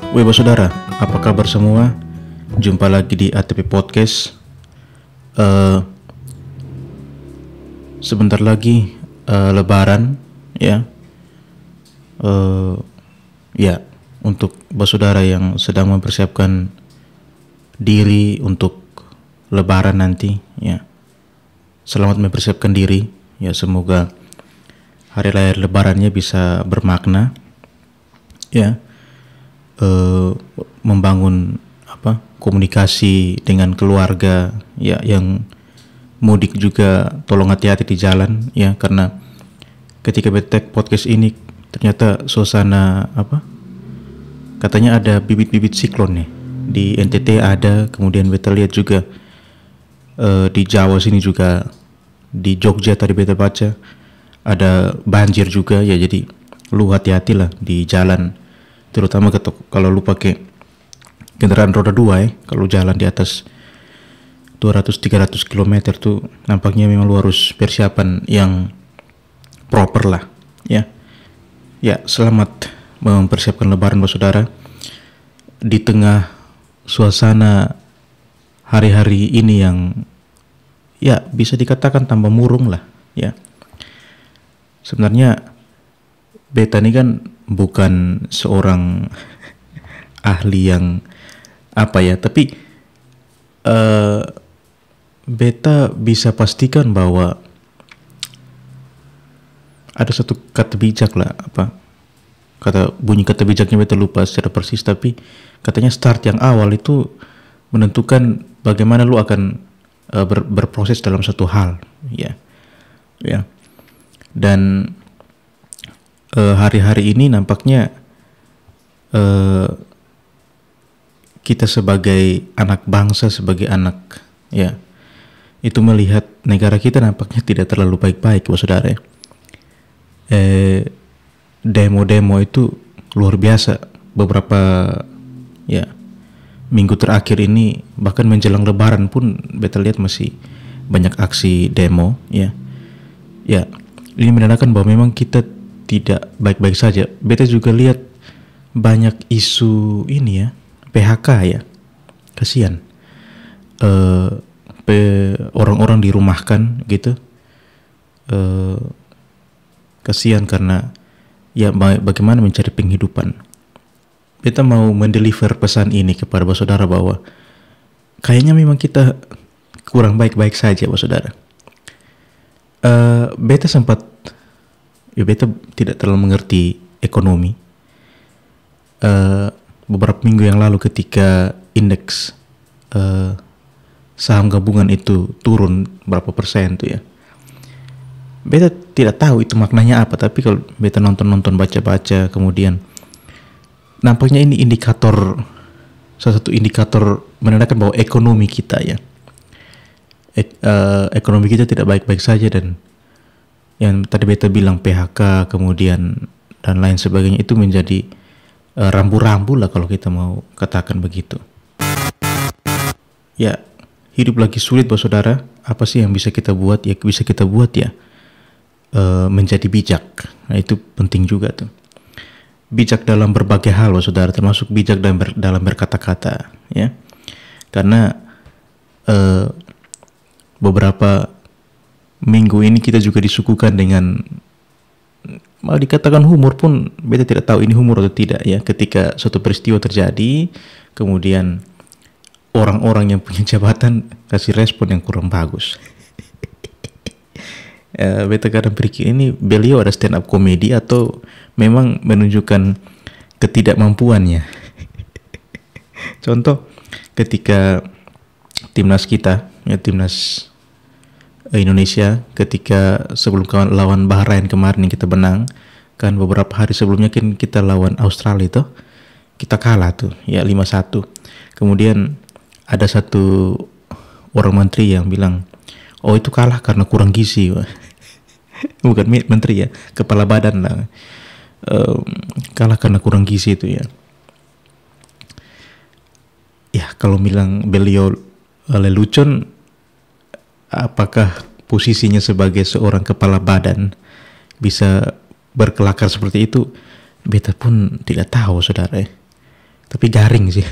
Weba saudara, apa kabar semua? Jumpa lagi di ATP Podcast. Sebentar lagi Lebaran, ya. Ya, untuk saudara yang sedang mempersiapkan diri untuk Lebaran nanti, ya. Selamat mempersiapkan diri, ya. Semoga hari raya Lebarannya bisa bermakna, ya. Membangun komunikasi dengan keluarga, ya, yang mudik juga tolong hati-hati di jalan, ya, karena ketika beta podcast ini ternyata suasana katanya ada bibit-bibit siklon nih di NTT ada, kemudian beta lihat juga di Jawa sini juga, di Jogja tadi beta baca ada banjir juga, ya. Jadi lu hati-hatilah di jalan, terutama kalau lu pakai kendaraan roda 2, ya. Kalau jalan di atas 200-300 km tuh nampaknya memang lu harus persiapan yang proper lah, ya. Ya, selamat mempersiapkan Lebaran saudara di tengah suasana hari-hari ini yang ya bisa dikatakan tambah murung lah, ya. Sebenarnya beta ini kan bukan seorang ahli yang tapi beta bisa pastikan bahwa ada satu kata bijak lah, bunyi kata bijaknya beta lupa secara persis, tapi katanya start yang awal itu menentukan bagaimana lu akan berproses dalam satu hal, ya. Dan hari-hari ini nampaknya kita sebagai anak bangsa, sebagai anak, ya, itu melihat negara kita nampaknya tidak terlalu baik-baik, saudara. Demo-demo itu luar biasa beberapa, ya, minggu terakhir ini, bahkan menjelang Lebaran pun beta lihat masih banyak aksi demo, ya. Ya, ini menandakan bahwa memang kita tidak baik-baik saja. Beta juga lihat banyak isu ini, ya, PHK, ya. Kasihan orang-orang dirumahkan gitu. Kasihan karena ya bagaimana mencari penghidupan. Beta mau mendeliver pesan ini kepada saudara bahwa kayaknya memang kita kurang baik-baik saja, saudara. Beta tidak terlalu mengerti ekonomi. Beberapa minggu yang lalu ketika indeks saham gabungan itu turun berapa persen tuh, ya. Beta tidak tahu itu maknanya apa, tapi kalau beta nonton baca-baca, kemudian nampaknya ini salah satu indikator menandakan bahwa ekonomi kita, ya, ekonomi kita tidak baik-baik saja, dan yang tadi beta bilang PHK kemudian dan lain sebagainya itu menjadi rambu-rambu lah kalau kita mau katakan begitu. Ya, hidup lagi sulit, saudara. Apa sih yang bisa kita buat? Ya bisa kita buat, ya, menjadi bijak. Nah, itu penting juga tuh. Bijak dalam berbagai hal, saudara, termasuk bijak dalam berkata-kata, ya. Karena beberapa minggu ini kita juga disuguhkan dengan, mau dikatakan humor pun beta tidak tahu ini humor atau tidak, ya, ketika suatu peristiwa terjadi kemudian orang-orang yang punya jabatan kasih respon yang kurang bagus. Beta kadang berpikir ini beliau ada stand up komedi atau memang menunjukkan ketidakmampuannya. Contoh ketika timnas kita, ya, timnas Indonesia, ketika sebelum lawan Bahrain kemarin yang kita menang, kan beberapa hari sebelumnya kan kita lawan Australia itu kita kalah tuh, ya, 5-1. Kemudian ada satu orang menteri yang bilang, oh itu kalah karena kurang gizi. Bukan menteri, ya, kepala badan lah, kalah karena kurang gizi itu, ya. Ya, kalau bilang beliau lelucon, apakah posisinya sebagai seorang kepala badan bisa berkelakar seperti itu? Beta pun tidak tahu, saudara. tapi garing sih.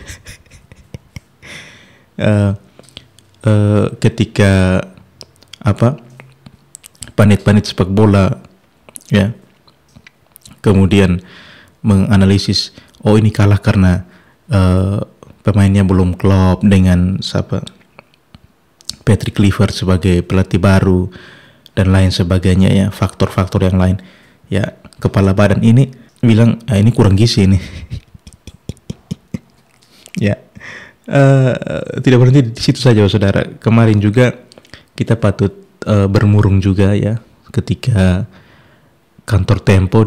Ketika panit-panit sepak bola ya kemudian menganalisis, oh ini kalah karena pemainnya belum klop dengan Patrick Kluivert sebagai pelatih baru dan lain sebagainya ya, faktor-faktor yang lain ya. Kepala badan ini bilang ini kurang gizi ini. Ya, tidak berhenti di situ saja saudara. Kemarin juga kita patut bermurung juga ya ketika kantor Tempo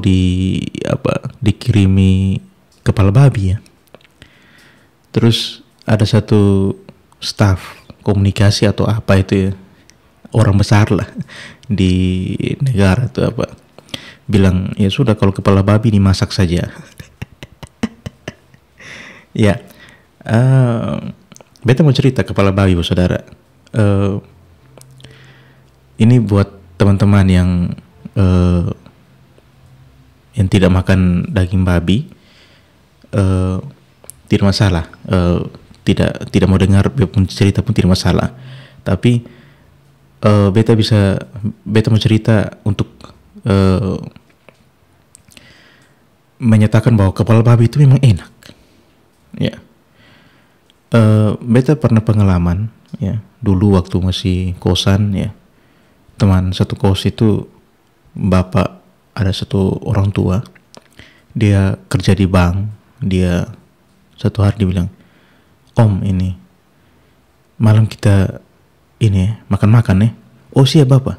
dikirimi kepala babi ya. Terus ada satu staf komunikasi atau apa itu ya, orang besar lah di negara itu bilang ya sudah kalau kepala babi dimasak saja. Ya, beta mau cerita kepala babi saudara. Ini buat teman-teman yang tidak makan daging babi, tidak masalah. Tidak mau dengar cerita pun tidak masalah. Tapi beta mau cerita untuk menyatakan bahwa kepala babi itu memang enak. Ya, beta pernah pengalaman ya dulu waktu masih kosan ya. Teman satu kos itu bapak, ada satu orang tua, dia kerja di bank. Dia satu hari dia bilang, "Om, ini malam kita ini makan-makan ya." "Oh siap bapak."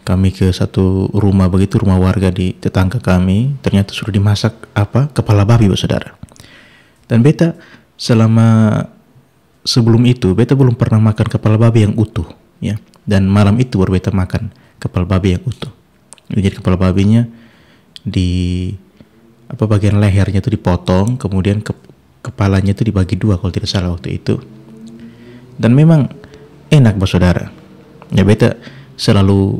Kami ke satu rumah begitu, rumah warga di tetangga kami, ternyata sudah dimasak kepala babi saudara. Dan beta sebelum itu beta belum pernah makan kepala babi yang utuh ya. Dan malam itu baru beta makan kepala babi yang utuh. Jadi kepala babinya di bagian lehernya itu dipotong, kemudian kepalanya itu dibagi dua kalau tidak salah waktu itu. Dan memang enak saudara. Ya beta selalu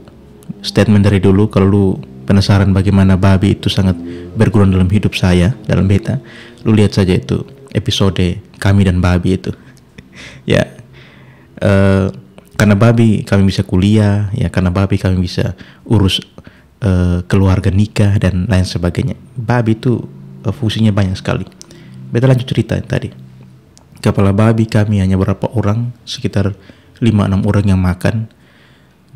statement dari dulu, kalau lu penasaran bagaimana babi itu sangat berguna dalam hidup saya, dalam beta, lu lihat saja itu episode kami dan babi itu. Ya, karena babi kami bisa kuliah, ya karena babi kami bisa urus keluarga, nikah dan lain sebagainya. Babi itu fungsinya banyak sekali. Beta lanjut cerita tadi. Kepala babi kami hanya berapa orang, sekitar 5-6 orang yang makan,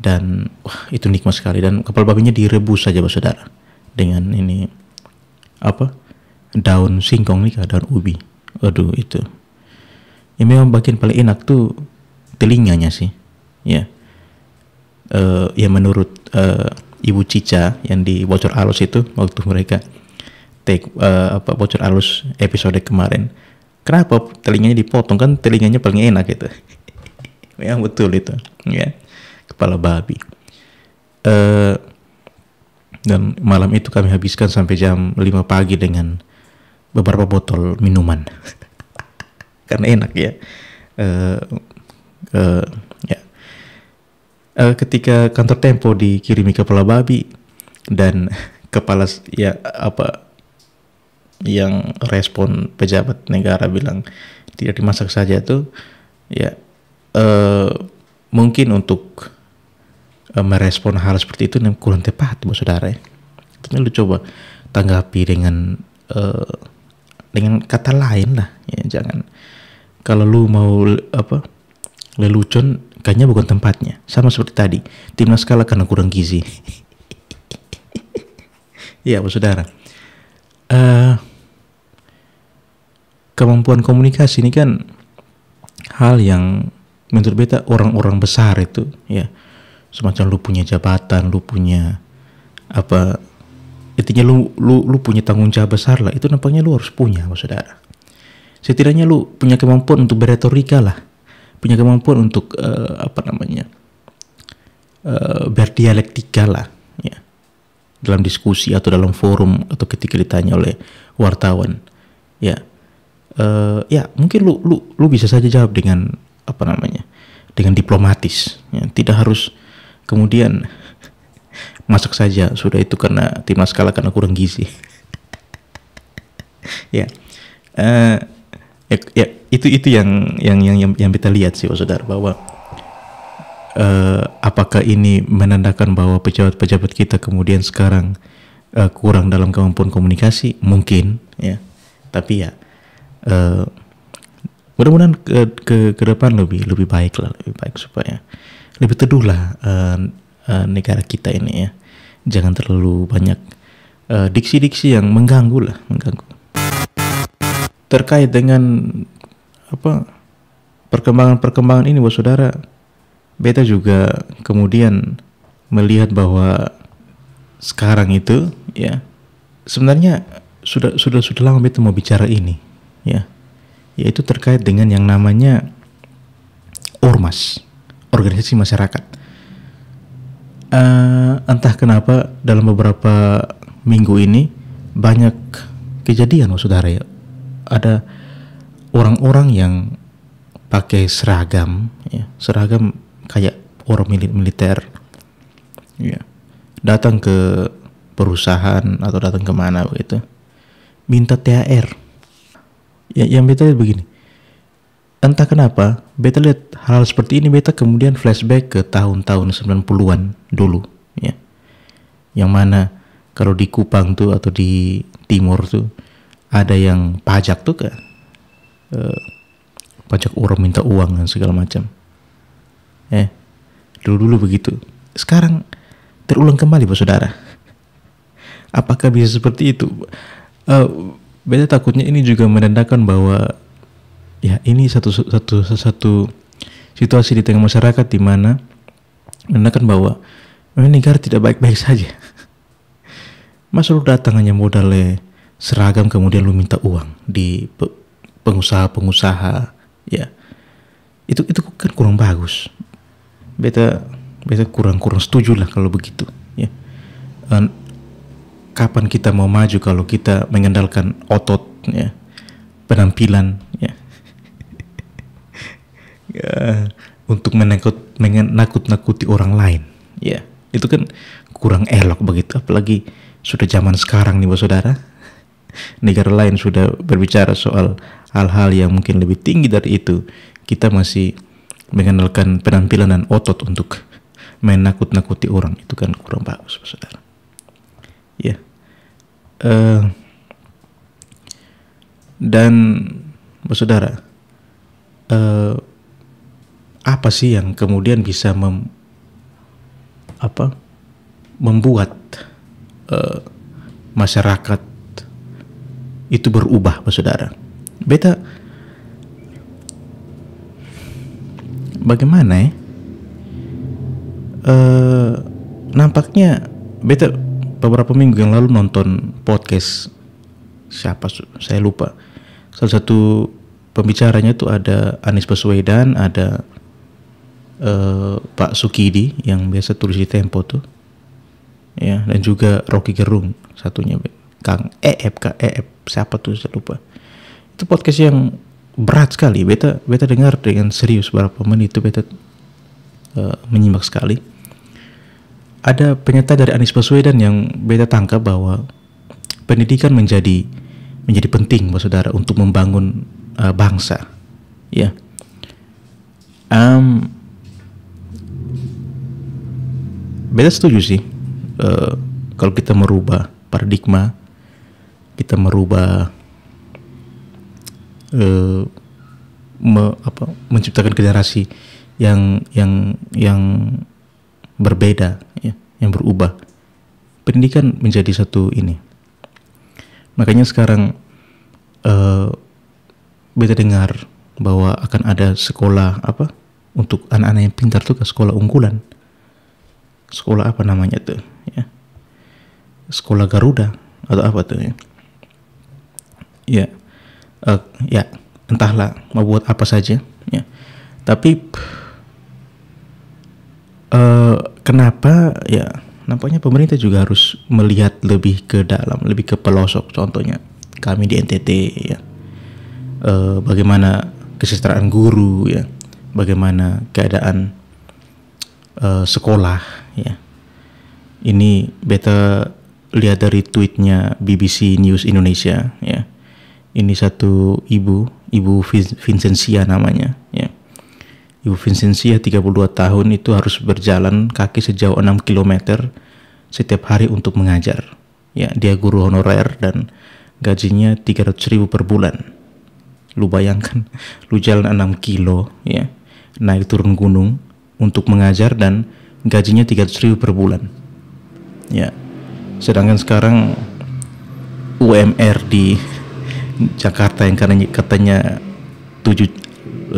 dan wah itu nikmat sekali. Dan kepala babinya direbus saja saudara dengan ini daun singkong nih, daun ubi. Aduh itu. Yang memang bagian paling enak tuh telinganya sih. Ya, ya menurut Ibu Cica yang di Bocor Alus itu waktu mereka Bocor Alus episode kemarin, kenapa telinganya dipotong, kan telinganya paling enak itu. Memang betul itu ya, kepala babi. Dan malam itu kami habiskan sampai jam 5 pagi dengan beberapa botol minuman. Karena enak ya. Ketika kantor Tempo dikirimi kepala babi dan kepala yang respon pejabat negara bilang tidak dimasak saja tuh ya, mungkin untuk merespon hal seperti itu kurang tepat saudara ya. Tapi lu coba tanggapi dengan kata lain lah ya. Jangan, kalau lu mau lelucon, kayaknya bukan tempatnya. Sama seperti tadi, timnas kalah karena kurang gizi. Ya saudara, kemampuan komunikasi ini kan hal yang menurut beta orang-orang besar itu ya, semacam lu punya jabatan, lu punya intinya lu punya tanggung jawab besar lah, itu nampaknya lu harus punya saudara. Setidaknya lu punya kemampuan untuk berretorika lah, punya kemampuan untuk berdialektika lah ya, dalam diskusi atau dalam forum atau ketika ditanya oleh wartawan ya. Ya mungkin lu bisa saja jawab dengan dengan diplomatis ya. Tidak harus kemudian masak saja sudah itu karena timnas kalah karena kurang gizi. Ya, Eh, itu yang kita lihat sih, saudara, bahwa apakah ini menandakan bahwa pejabat-pejabat kita kemudian sekarang kurang dalam kemampuan komunikasi? Mungkin, ya. Tapi ya mudah-mudahan ke depan lebih baik supaya lebih teduhlah negara kita ini, ya. Jangan terlalu banyak diksi-diksi yang mengganggu. Terkait dengan perkembangan ini, saudara, beta juga kemudian melihat bahwa sekarang itu, ya, sebenarnya sudah lama beta mau bicara ini, ya, yaitu terkait dengan yang namanya ormas, organisasi masyarakat. Entah kenapa dalam beberapa minggu ini banyak kejadian, saudara, ya. Ada orang-orang yang pakai seragam, ya, seragam kayak orang militer, ya, datang ke perusahaan atau datang kemana begitu, minta THR. Ya, yang beta lihat begini, entah kenapa beta lihat hal seperti ini, beta kemudian flashback ke tahun-tahun 90-an dulu, ya, yang mana kalau di Kupang tuh atau di Timur tuh ada yang pajak tuh kan, pajak orang minta uang dan segala macam. Dulu begitu. Sekarang terulang kembali, saudara. Apakah bisa seperti itu? Beta takutnya ini juga menandakan bahwa, ya, ini satu situasi di tengah masyarakat di mana menandakan bahwa negara tidak baik-baik saja. Masa lu datang hanya modalnya seragam kemudian lu minta uang di pengusaha-pengusaha, ya, itu kan kurang bagus. Beta kurang setuju lah kalau begitu, ya. Kapan kita mau maju kalau kita mengandalkan otot, ya, penampilan, ya, untuk menakut-nakuti orang lain, ya, itu kan kurang elok begitu. Apalagi sudah zaman sekarang nih, saudara. Negara lain sudah berbicara soal hal-hal yang mungkin lebih tinggi dari itu. Kita masih mengandalkan penampilan dan otot untuk menakut-nakuti orang. Itu kan kurang bagus, saudara. Ya. Dan, saudara, apa sih yang kemudian bisa membuat masyarakat itu berubah, saudara? Beta bagaimana, ya? Nampaknya beta beberapa minggu yang lalu nonton podcast siapa, saya lupa. Salah satu pembicaranya itu ada Anies Baswedan, ada Pak Sukidi yang biasa tulis di Tempo tuh, ya, dan juga Rocky Gerung satunya, Kang EF siapa tuh, saya lupa. Itu podcast yang berat sekali. Beta dengar dengan serius beberapa menit itu, beta menyimak sekali. Ada pernyataan dari Anies Baswedan yang beta tangkap bahwa pendidikan menjadi penting, saudara, untuk membangun bangsa, ya. Beta setuju sih, kalau kita merubah paradigma, kita merubah menciptakan generasi yang berbeda, ya, yang berubah. Pendidikan menjadi satu ini. Makanya sekarang beta dengar bahwa akan ada sekolah untuk anak-anak yang pintar tuh, ke sekolah unggulan. Sekolah apa namanya tuh, ya? Sekolah Garuda atau apa tuh, ya? Ya, ya, entahlah mau buat apa saja, ya. Tapi kenapa, ya, nampaknya pemerintah juga harus melihat lebih ke dalam, lebih ke pelosok. Contohnya kami di NTT, ya, bagaimana kesejahteraan guru, ya, bagaimana keadaan sekolah, ya. Ini beta lihat dari tweetnya BBC News Indonesia, ya, Ini satu ibu Vincentia namanya, ya. Ibu Vincentia 32 tahun itu harus berjalan kaki sejauh 6 kilometer setiap hari untuk mengajar. Ya, dia guru honorer dan gajinya 300.000 per bulan. Lu bayangkan, lu jalan 6 kilo, ya, naik turun gunung untuk mengajar dan gajinya 300.000 per bulan. Ya, sedangkan sekarang UMR di Jakarta yang katanya 756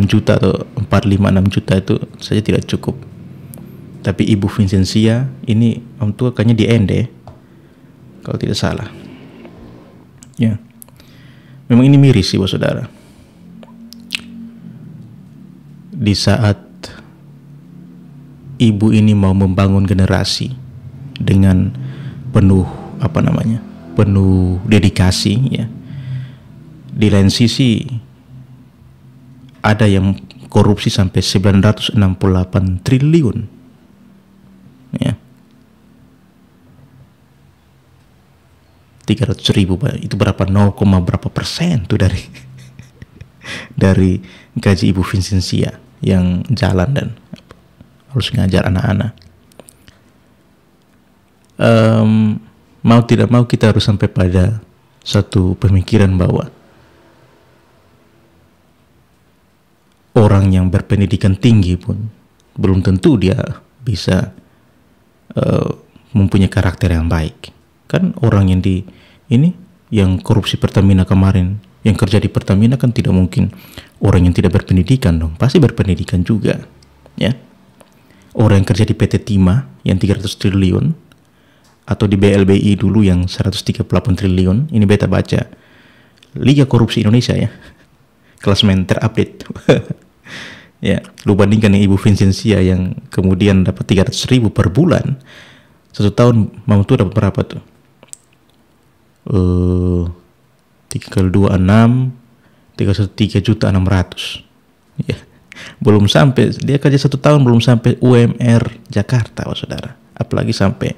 juta atau 456 juta itu saja tidak cukup. Tapi Ibu Vincentia ini orang tua kayaknya di ND kalau tidak salah. Ya, memang ini miris sih, saudara. Di saat ibu ini mau membangun generasi dengan penuh penuh dedikasi, ya. Di lain sisi ada yang korupsi sampai 968 triliun, ya. 300.000, itu berapa, 0, berapa persen tuh dari dari gaji Ibu Vincentia yang jalan dan harus ngajar anak-anak. Mau tidak mau kita harus sampai pada satu pemikiran bahwa orang yang berpendidikan tinggi pun belum tentu dia bisa mempunyai karakter yang baik. Kan orang yang korupsi Pertamina kemarin, yang kerja di Pertamina kan tidak mungkin orang yang tidak berpendidikan dong, pasti berpendidikan juga, ya. Orang yang kerja di PT Timah yang 300 triliun atau di BLBI dulu yang 138 triliun, ini beta baca Liga Korupsi Indonesia, ya, klasmen terupdate. Ya, lu bandingkan yang Ibu Vincentia yang kemudian dapat 300.000 per bulan, 1 tahun mau tuh dapat berapa tuh? 3 kali 2 6, 313.600.000, ya. Belum sampai, dia kerja 1 tahun belum sampai UMR Jakarta, saudara, apalagi sampai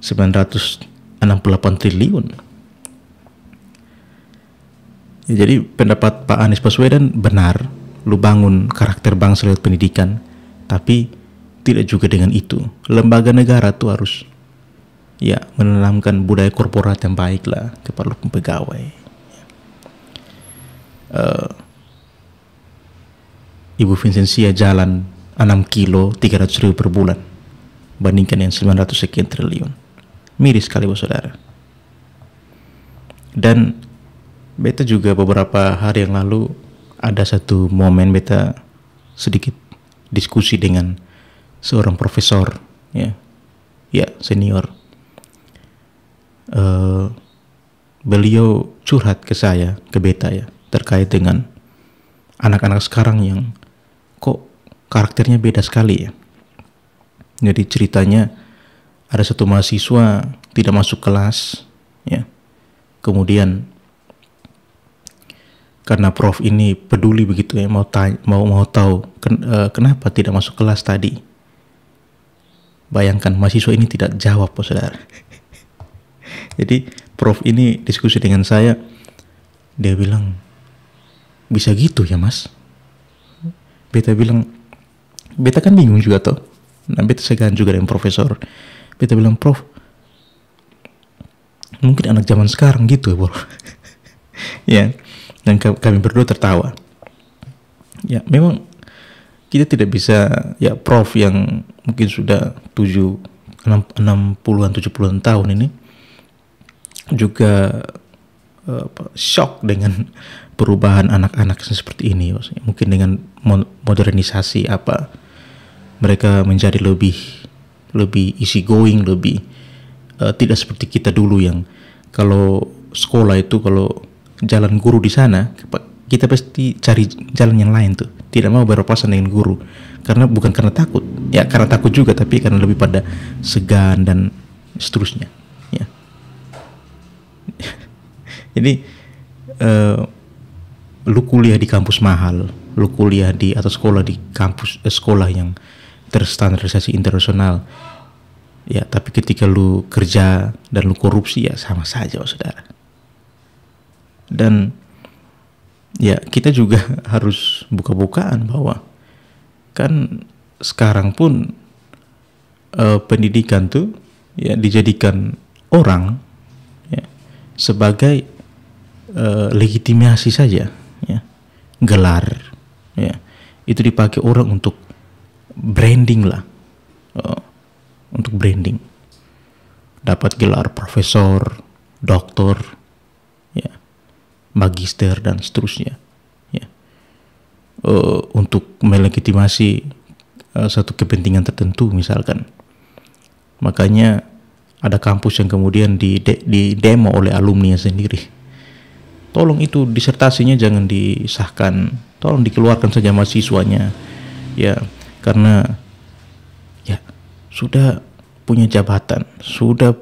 968 triliun. Ya, jadi pendapat Pak Anies Baswedan benar, lu bangun karakter bangsa lewat pendidikan, tapi tidak juga dengan itu. Lembaga negara tuh harus, ya, menanamkan budaya korporat yang baik lah kepada pegawai. Ibu Vincentia jalan 6 kilo 300.000 per bulan, bandingkan yang 900 sekian triliun. Miris sekali, saudara. Dan beta juga beberapa hari yang lalu ada satu momen beta sedikit diskusi dengan seorang profesor, ya senior. Beliau curhat ke saya, ke beta, ya, terkait dengan anak-anak sekarang yang kok karakternya beda sekali, ya. Jadi ceritanya ada satu mahasiswa tidak masuk kelas, ya. Kemudian karena prof ini peduli begitu, ya, mau tahu kenapa tidak masuk kelas tadi. Bayangkan mahasiswa ini tidak jawab, saudara. Jadi prof ini diskusi dengan saya, dia bilang, bisa gitu ya mas? Beta bilang, beta kan bingung juga toh. Nah, beta segan juga dengan profesor. Beta bilang, prof, mungkin anak zaman sekarang gitu ya, bro. Ya, dan kami berdua tertawa. Ya, memang kita tidak bisa, ya, prof yang mungkin sudah 60-an 70-an tahun ini juga shock dengan perubahan anak-anak seperti ini. Mungkin dengan modernisasi mereka menjadi lebih easy going, lebih tidak seperti kita dulu yang kalau sekolah itu, kalau jalan guru di sana, kita pasti cari jalan yang lain tuh, tidak mau berpapasan dengan guru, karena bukan karena takut, ya karena takut juga, tapi karena lebih pada segan dan seterusnya, ya. Jadi lu kuliah di kampus mahal, lu kuliah atau sekolah di kampus sekolah yang terstandarisasi internasional, ya, tapi ketika lu kerja dan lu korupsi, ya sama saja, saudara. Dan ya kita juga harus buka-bukaan bahwa kan sekarang pun pendidikan tuh ya dijadikan orang ya, sebagai legitimasi saja ya, gelar ya, itu dipakai orang untuk branding lah, untuk branding, dapat gelar profesor, doktor ya, magister dan seterusnya ya, untuk melegitimasi satu kepentingan tertentu misalkan. Makanya ada kampus yang kemudian di demo oleh alumni sendiri. Tolong itu disertasinya jangan disahkan, tolong dikeluarkan saja mahasiswanya ya, karena ya sudah punya jabatan, sudah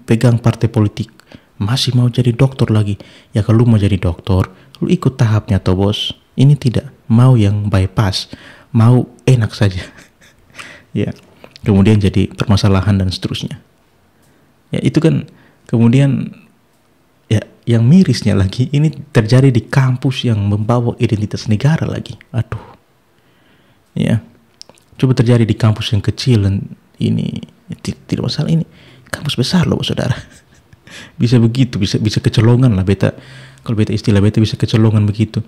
pegang partai politik, masih mau jadi dokter lagi. Ya kalau lu mau jadi dokter, lu ikut tahapnya toh bos. Ini tidak mau yang bypass, mau enak saja ya, kemudian jadi permasalahan dan seterusnya ya. Itu kan kemudian ya, yang mirisnya lagi ini terjadi di kampus yang membawa identitas negara lagi. Aduh ya, coba terjadi di kampus yang kecil dan ini tidak masalah, ini kampus besar loh saudara. Bisa begitu, bisa kecolongan lah beta. Kalau beta istilah beta bisa kecolongan begitu,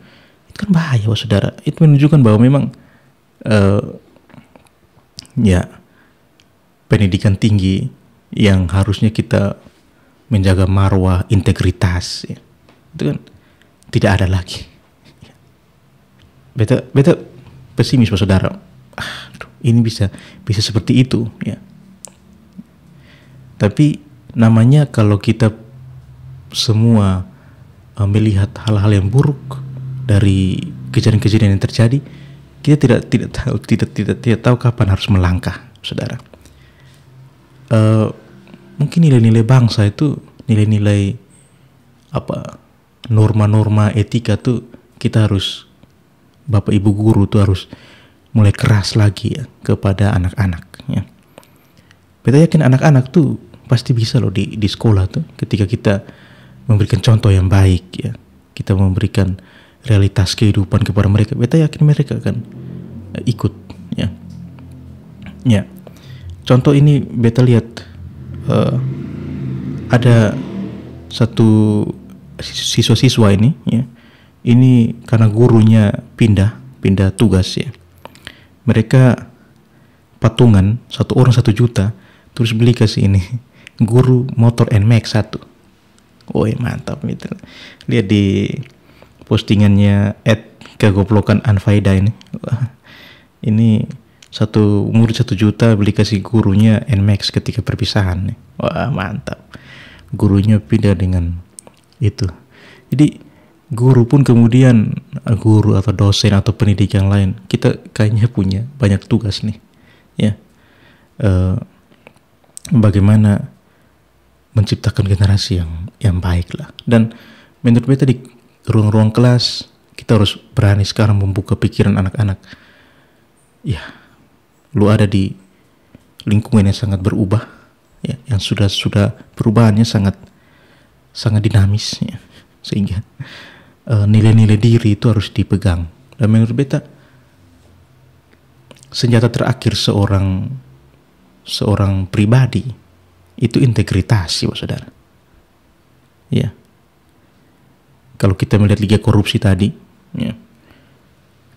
itu kan bahaya saudara. Itu menunjukkan bahwa memang ya pendidikan tinggi yang harusnya kita menjaga marwah, integritas ya, itu kan tidak ada lagi. Beta pesimis Pak Saudara. Ini bisa seperti itu ya. Tapi namanya kalau kita semua melihat hal-hal yang buruk dari kejadian-kejadian yang terjadi, kita tidak tahu kapan harus melangkah, saudara. Mungkin nilai-nilai bangsa itu, nilai-nilai apa, norma-norma etika tuh kita harus, bapak ibu guru tuh harus mulai keras lagi ya kepada anak-anak ya. Beta yakin anak-anak tuh pasti bisa loh di sekolah tuh, ketika kita memberikan contoh yang baik ya, kita memberikan realitas kehidupan kepada mereka, beta yakin mereka akan ikut ya. Ya, contoh ini beta lihat ada satu siswa-siswa ini ya, ini karena gurunya pindah tugas ya, mereka patungan, satu orang 1 juta, terus beli kasih ini guru motor NMAX 1. Woi mantap gitu. Lihat di postingannya @kegoblokan Anfaida ini. Wah, ini murid 1 juta beli kasih gurunya NMAX ketika perpisahan nih. Wah mantap. Gurunya pindah dengan itu. Jadi guru pun kemudian, guru atau dosen atau pendidik yang lain, kita kayaknya punya banyak tugas nih ya, bagaimana menciptakan generasi yang baik lah. Dan menurut beta di ruang-ruang kelas kita harus berani sekarang membuka pikiran anak-anak ya. Lu ada di lingkungan yang sangat berubah ya, yang sudah perubahannya sangat dinamis ya, sehingga nilai-nilai diri itu harus dipegang. Dan menurut beta senjata terakhir seorang pribadi itu integritas sih, saudara. Ya. Kalau kita melihat liga korupsi tadi, ya,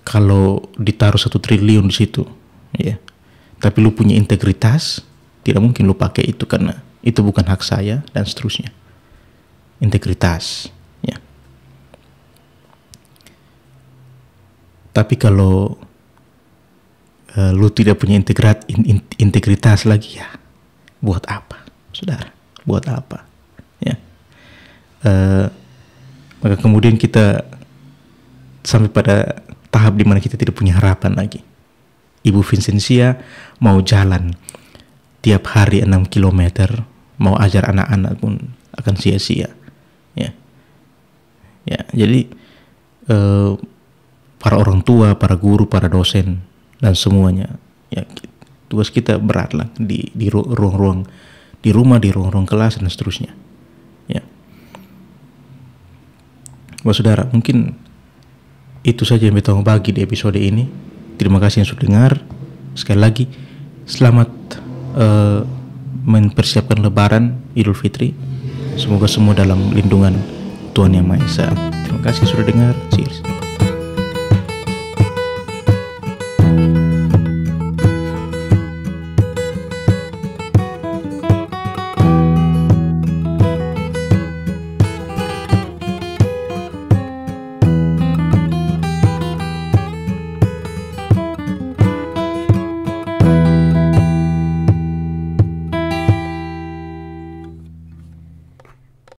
kalau ditaruh 1 triliun di situ, ya, tapi lu punya integritas, tidak mungkin lu pakai itu karena itu bukan hak saya dan seterusnya. Integritas. Tapi kalau lu tidak punya integritas lagi ya, buat apa, saudara? Buat apa? Ya. Maka kemudian kita sampai pada tahap di mana kita tidak punya harapan lagi. Ibu Vincentia mau jalan tiap hari 6 km, mau ajar anak-anak pun akan sia-sia. Ya. Ya, jadi para orang tua, para guru, para dosen dan semuanya ya, tugas kita berat lah di ruang-ruang, di rumah, di ruang-ruang kelas dan seterusnya ya. Wah saudara, mungkin itu saja yang beta mau bagi di episode ini. Terima kasih yang sudah dengar. Sekali lagi selamat mempersiapkan Lebaran Idul Fitri. Semoga semua dalam lindungan Tuhan Yang Maha Esa. Terima kasih sudah dengar. Cheers.